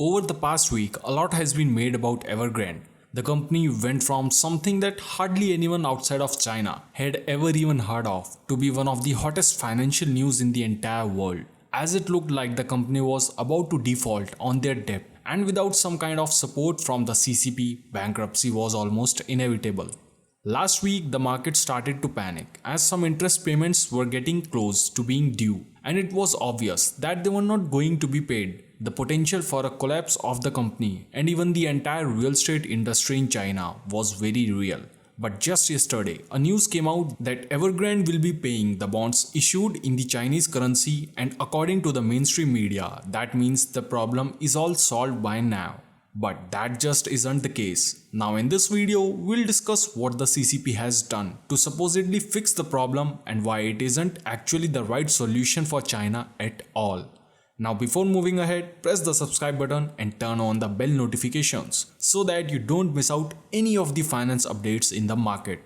Over the past week, a lot has been made about Evergrande. The company went from something that hardly anyone outside of China had ever even heard of to be one of the hottest financial news in the entire world, as it looked like the company was about to default on their debt, and without some kind of support from the CCP, bankruptcy was almost inevitable. Last week, the market started to panic as some interest payments were getting close to being due, and it was obvious that they were not going to be paid. The potential for a collapse of the company and even the entire real estate industry in China was very real. But just yesterday, a news came out that Evergrande will be paying the bonds issued in the Chinese currency, and according to the mainstream media, that means the problem is all solved by now. But that just isn't the case. Now in this video, we'll discuss what the CCP has done to supposedly fix the problem and why it isn't actually the right solution for China at all. Now before moving ahead, press the subscribe button and turn on the bell notifications so that you don't miss out any of the finance updates in the market.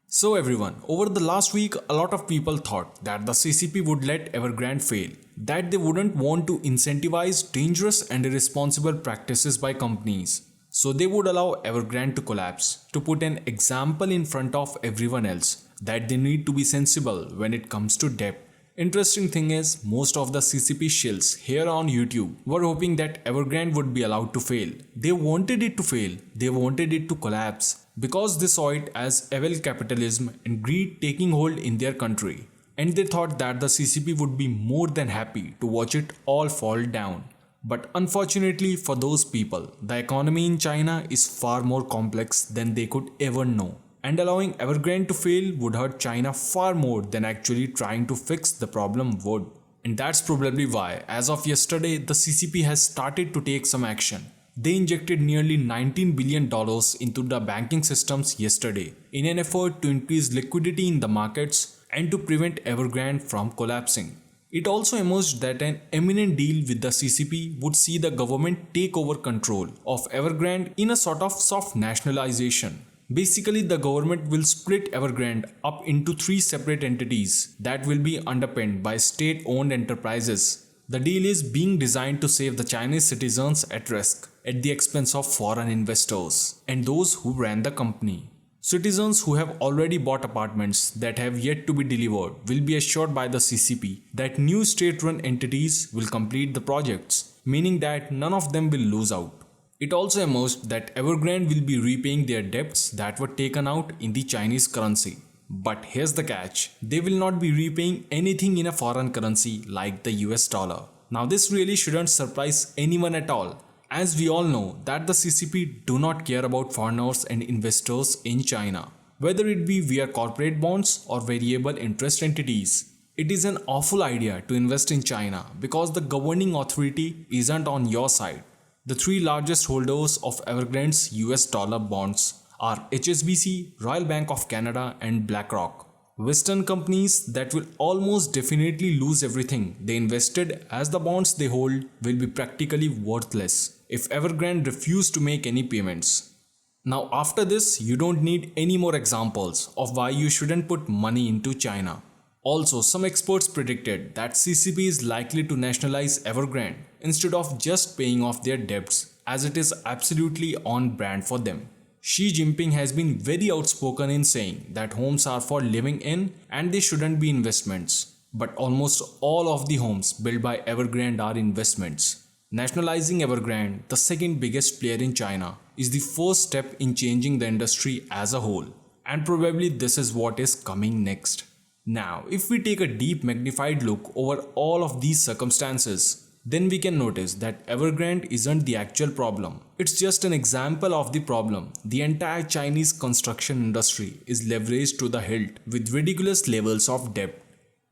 So everyone, over the last week, a lot of people thought that the CCP would let Evergrande fail, that they wouldn't want to incentivize dangerous and irresponsible practices by companies. So they would allow Evergrande to collapse, to put an example in front of everyone else, that they need to be sensible when it comes to debt. Interesting thing is, most of the CCP shills here on YouTube were hoping that Evergrande would be allowed to fail. They wanted it to fail, they wanted it to collapse, because they saw it as evil capitalism and greed taking hold in their country. And they thought that the CCP would be more than happy to watch it all fall down. But unfortunately for those people, the economy in China is far more complex than they could ever know. And allowing Evergrande to fail would hurt China far more than actually trying to fix the problem would. And that's probably why, as of yesterday, the CCP has started to take some action. They injected nearly $19 billion into the banking systems yesterday in an effort to increase liquidity in the markets and to prevent Evergrande from collapsing. It also emerged that an imminent deal with the CCP would see the government take over control of Evergrande in a sort of soft nationalization. Basically, the government will split Evergrande up into three separate entities that will be underpinned by state-owned enterprises. The deal is being designed to save the Chinese citizens at risk at the expense of foreign investors and those who ran the company. Citizens who have already bought apartments that have yet to be delivered will be assured by the CCP that new state-run entities will complete the projects, meaning that none of them will lose out. It also emerged that Evergrande will be repaying their debts that were taken out in the Chinese currency. But here's the catch, they will not be repaying anything in a foreign currency like the US dollar. Now this really shouldn't surprise anyone at all, as we all know that the CCP do not care about foreigners and investors in China, whether it be via corporate bonds or variable interest entities. It is an awful idea to invest in China because the governing authority isn't on your side. The three largest holders of Evergrande's US dollar bonds are HSBC, Royal Bank of Canada and BlackRock. Western companies that will almost definitely lose everything they invested, as the bonds they hold will be practically worthless if Evergrande refuse to make any payments. Now after this, you don't need any more examples of why you shouldn't put money into China. Also, some experts predicted that CCP is likely to nationalize Evergrande instead of just paying off their debts, as it is absolutely on brand for them. Xi Jinping has been very outspoken in saying that homes are for living in and they shouldn't be investments. But almost all of the homes built by Evergrande are investments. Nationalizing Evergrande, the second biggest player in China, is the first step in changing the industry as a whole. And probably this is what is coming next. Now, if we take a deep magnified look over all of these circumstances, then we can notice that Evergrande isn't the actual problem. It's just an example of the problem. The entire Chinese construction industry is leveraged to the hilt with ridiculous levels of debt.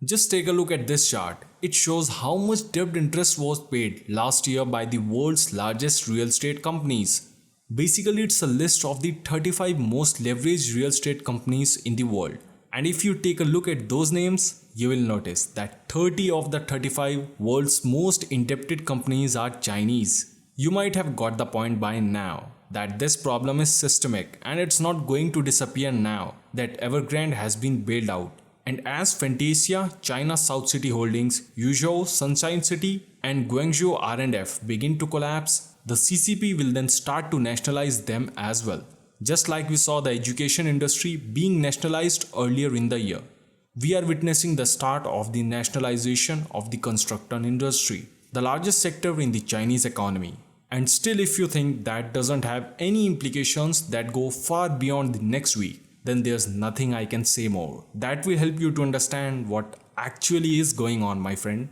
Just take a look at this chart. It shows how much debt interest was paid last year by the world's largest real estate companies. Basically, it's a list of the 35 most leveraged real estate companies in the world. And if you take a look at those names, you will notice that 30 of the 35 world's most indebted companies are Chinese. You might have got the point by now that this problem is systemic and it's not going to disappear now that Evergrande has been bailed out. And as Fantasia, China South City Holdings, Yuzhou Sunshine City and Guangzhou R&F begin to collapse, the CCP will then start to nationalize them as well, just like we saw the education industry being nationalized earlier in the year. We are witnessing the start of the nationalization of the construction industry, the largest sector in the Chinese economy. And still, if you think that doesn't have any implications that go far beyond the next week, then there's nothing I can say more that will help you to understand what actually is going on, my friend.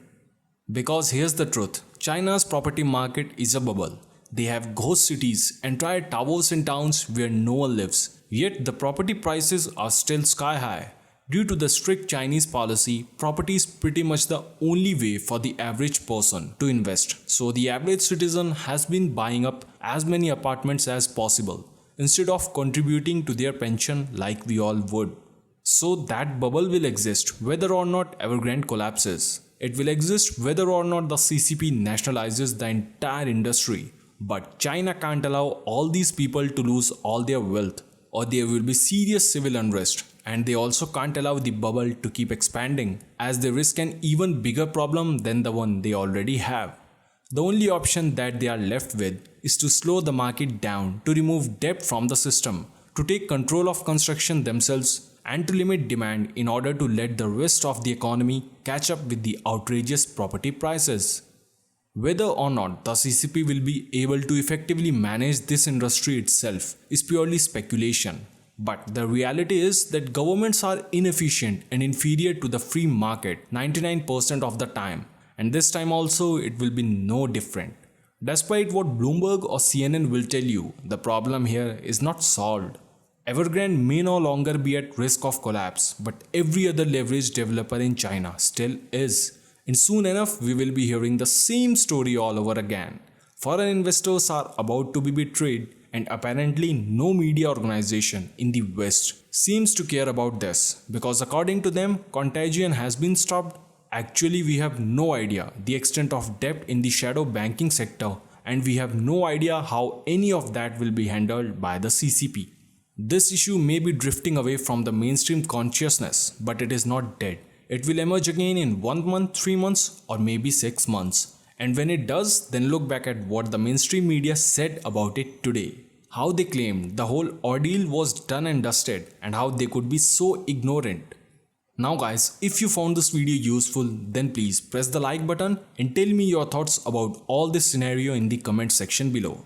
Because here's the truth, China's property market is a bubble. They have ghost cities, entire towers in towns where no one lives. Yet the property prices are still sky high. Due to the strict Chinese policy, property is pretty much the only way for the average person to invest. So the average citizen has been buying up as many apartments as possible instead of contributing to their pension like we all would. So that bubble will exist whether or not Evergrande collapses. It will exist whether or not the CCP nationalizes the entire industry. But China can't allow all these people to lose all their wealth, or there will be serious civil unrest. And they also can't allow the bubble to keep expanding, as they risk an even bigger problem than the one they already have. The only option that they are left with is to slow the market down, to remove debt from the system, to take control of construction themselves, and to limit demand in order to let the rest of the economy catch up with the outrageous property prices. Whether or not the CCP will be able to effectively manage this industry itself is purely speculation. But the reality is that governments are inefficient and inferior to the free market 99% of the time, and this time also it will be no different. Despite what Bloomberg or CNN will tell you, the problem here is not solved. Evergrande may no longer be at risk of collapse, but every other leveraged developer in China still is. And soon enough, we will be hearing the same story all over again. Foreign investors are about to be betrayed, and apparently no media organization in the West seems to care about this, because according to them, contagion has been stopped. Actually, we have no idea the extent of debt in the shadow banking sector, and we have no idea how any of that will be handled by the CCP. This issue may be drifting away from the mainstream consciousness, but it is not dead. It will emerge again in 1 month, 3 months, or maybe 6 months. And when it does, then look back at what the mainstream media said about it today. How they claimed the whole ordeal was done and dusted, and how they could be so ignorant. Now guys, if you found this video useful, then please press the like button and tell me your thoughts about all this scenario in the comment section below.